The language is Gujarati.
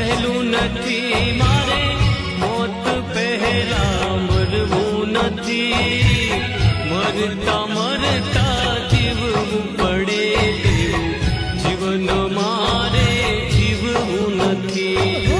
સહેલું નથી મારે મોત પહેલા મરવું નથી મરતા મરતા જીવવું પડે તેવું જીવન મારે જીવવું નથી